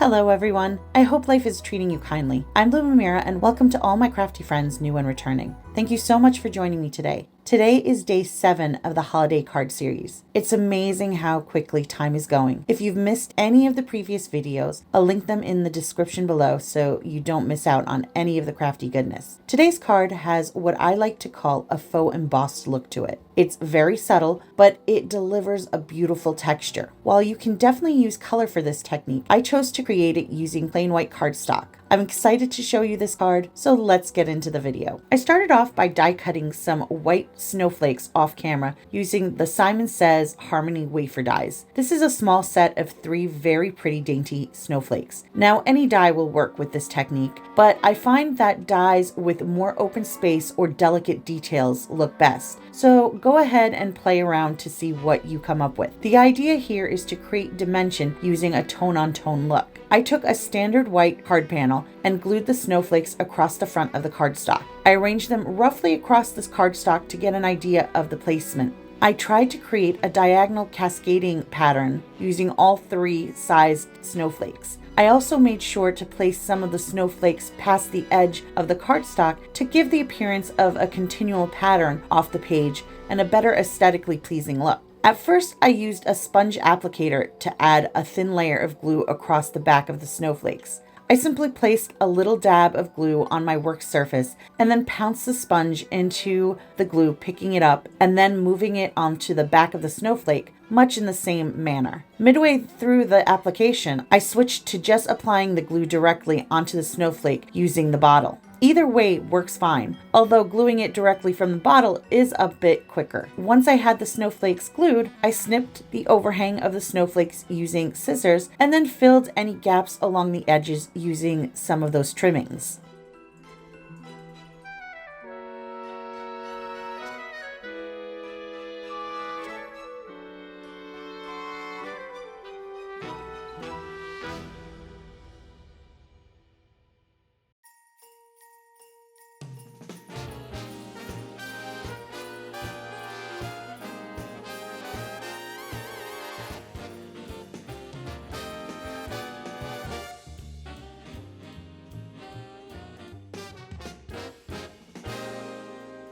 Hello everyone, I hope life is treating you kindly. I'm Lubomira and welcome to all my crafty friends new and returning. Thank you so much for joining me today. Today is day 7 of the holiday card series. It's amazing how quickly time is going. If you've missed any of the previous videos, I'll link them in the description below so you don't miss out on any of the crafty goodness. Today's card has what I like to call a faux embossed look to it. It's very subtle, but it delivers a beautiful texture. While you can definitely use color for this technique, I chose to create it using plain white cardstock. I'm excited to show you this card, so let's get into the video. I started off by die cutting some white snowflakes off camera using the Simon Says Harmony wafer dies. This is a small set of 3 very pretty dainty snowflakes. Now any die will work with this technique, but I find that dies with more open space or delicate details look best. So go ahead and play around to see what you come up with. The idea here is to create dimension using a tone-on-tone look. I took a standard white card panel and glued the snowflakes across the front of the cardstock. I arranged them roughly across this cardstock to get an idea of the placement. I tried to create a diagonal cascading pattern using all 3 sized snowflakes. I also made sure to place some of the snowflakes past the edge of the cardstock to give the appearance of a continual pattern off the page and a better aesthetically pleasing look. At first, I used a sponge applicator to add a thin layer of glue across the back of the snowflakes. I simply placed a little dab of glue on my work surface and then pounced the sponge into the glue, picking it up and then moving it onto the back of the snowflake, much in the same manner. Midway through the application, I switched to just applying the glue directly onto the snowflake using the bottle. Either way works fine, although gluing it directly from the bottle is a bit quicker. Once I had the snowflakes glued, I snipped the overhang of the snowflakes using scissors and then filled any gaps along the edges using some of those trimmings.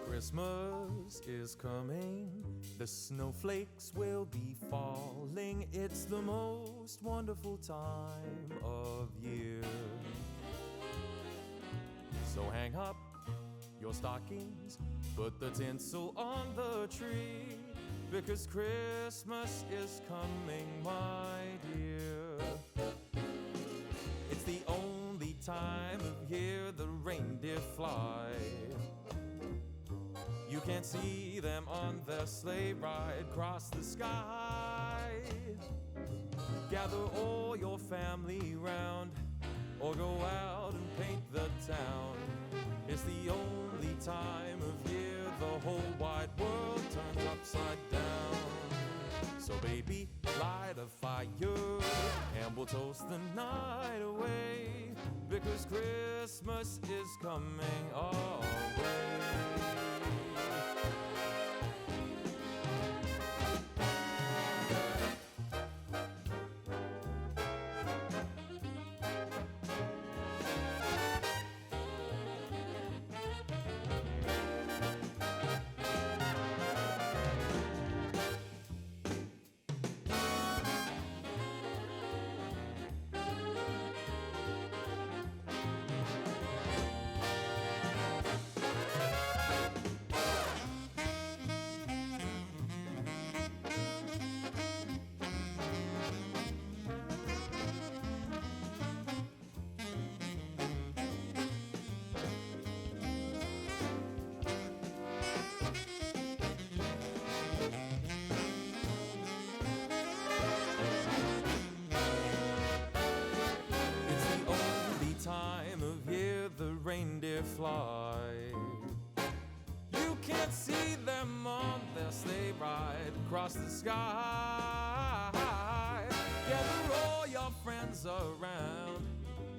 Christmas is coming, the snowflakes will be falling. It's the most wonderful time of year. So hang up your stockings, put the tinsel on the tree, because Christmas is coming, my dear. It's the only time of year the reindeer fly. You can see them on their sleigh ride across the sky. Gather all your family round, or go out and paint the town. It's the only time of year the whole wide world turns upside down. So baby, light a fire, and we'll toast the night away, because Christmas is coming our way. Reindeer fly. You can't see them on their sleigh ride across the sky. Gather all your friends around,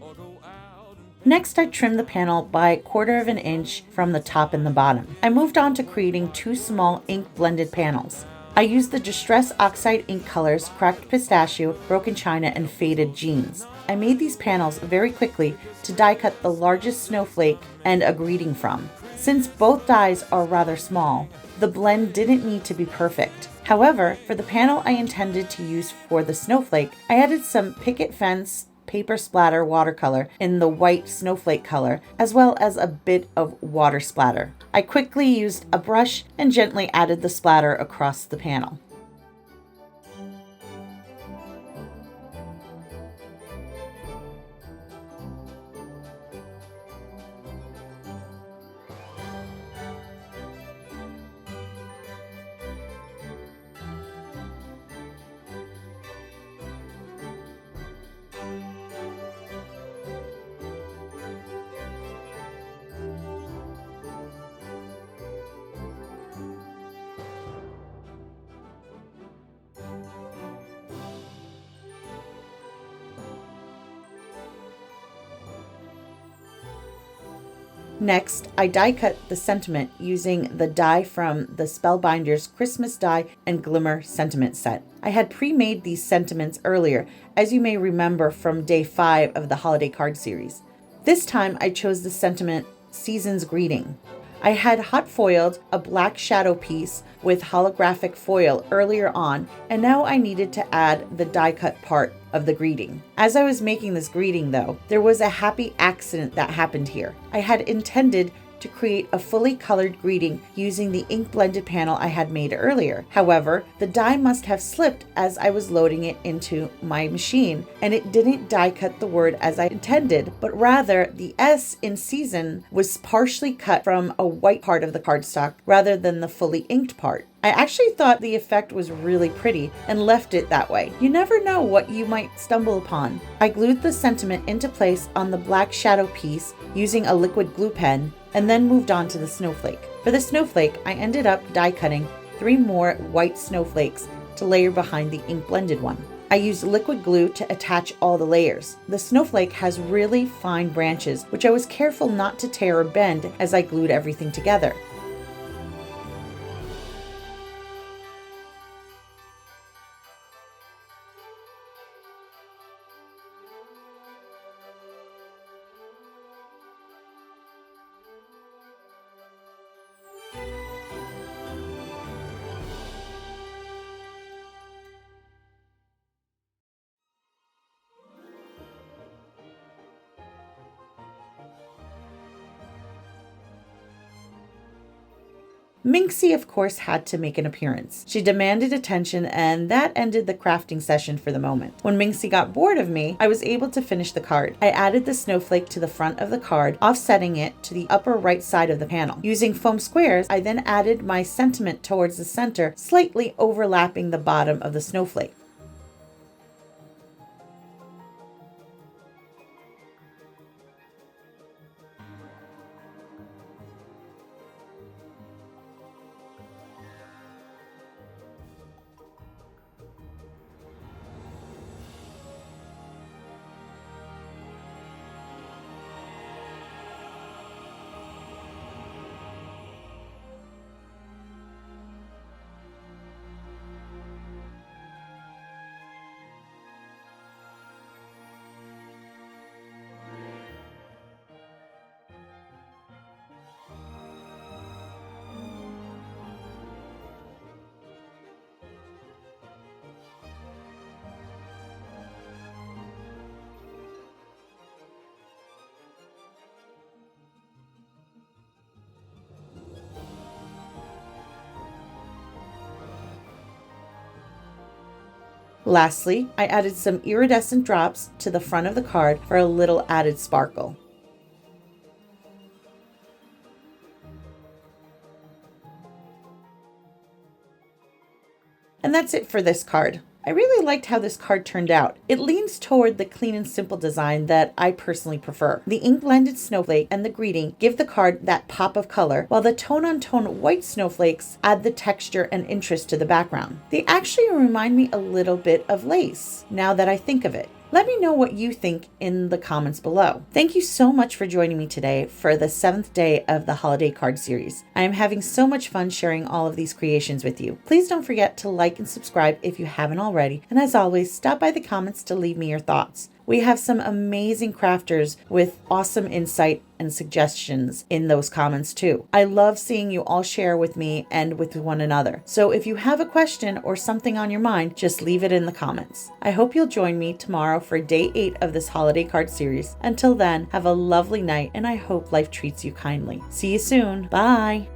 or go out and Next, I trimmed the panel by 1/4 of an inch from the top and the bottom. I moved on to creating 2 small ink blended panels. I used the Distress Oxide ink colors, Cracked Pistachio, Broken China, and Faded Jeans. I made these panels very quickly to die cut the largest snowflake and a greeting from. Since both dies are rather small, the blend didn't need to be perfect. However, for the panel I intended to use for the snowflake, I added some picket fence paper splatter watercolor in the white snowflake color, as well as a bit of water splatter. I quickly used a brush and gently added the splatter across the panel. Next, I die cut the sentiment using the die from the Spellbinders Christmas Die and Glimmer sentiment set. I had pre-made these sentiments earlier, as you may remember from day 5 of the holiday card series. This time I chose the sentiment Season's Greeting. I had hot foiled a black shadow piece with holographic foil earlier on, and now I needed to add the die cut part of the greeting. As I was making this greeting though, there was a happy accident that happened here. I had intended to create a fully colored greeting using the ink blended panel I had made earlier. However, the die must have slipped as I was loading it into my machine, and it didn't die cut the word as I intended, but rather the S in season was partially cut from a white part of the cardstock rather than the fully inked part. I actually thought the effect was really pretty and left it that way. You never know what you might stumble upon. I glued the sentiment into place on the black shadow piece using a liquid glue pen, and then moved on to the snowflake. For the snowflake, I ended up die cutting 3 more white snowflakes to layer behind the ink blended one. I used liquid glue to attach all the layers. The snowflake has really fine branches, which I was careful not to tear or bend as I glued everything together. Minxie, of course, had to make an appearance. She demanded attention, and that ended the crafting session for the moment. When Minxie got bored of me, I was able to finish the card. I added the snowflake to the front of the card, offsetting it to the upper right side of the panel. Using foam squares, I then added my sentiment towards the center, slightly overlapping the bottom of the snowflake. Lastly, I added some iridescent drops to the front of the card for a little added sparkle. And that's it for this card. I really liked how this card turned out. It leans toward the clean and simple design that I personally prefer. The ink blended snowflake and the greeting give the card that pop of color, while the tone-on-tone white snowflakes add the texture and interest to the background. They actually remind me a little bit of lace, now that I think of it. Let me know what you think in the comments below. Thank you so much for joining me today for the 7th day of the holiday card series. I am having so much fun sharing all of these creations with you. Please don't forget to like and subscribe if you haven't already. And as always, stop by the comments to leave me your thoughts. We have some amazing crafters with awesome insight and suggestions in those comments too. I love seeing you all share with me and with one another. So if you have a question or something on your mind, just leave it in the comments. I hope you'll join me tomorrow for day 8 of this holiday card series. Until then, have a lovely night and I hope life treats you kindly. See you soon. Bye.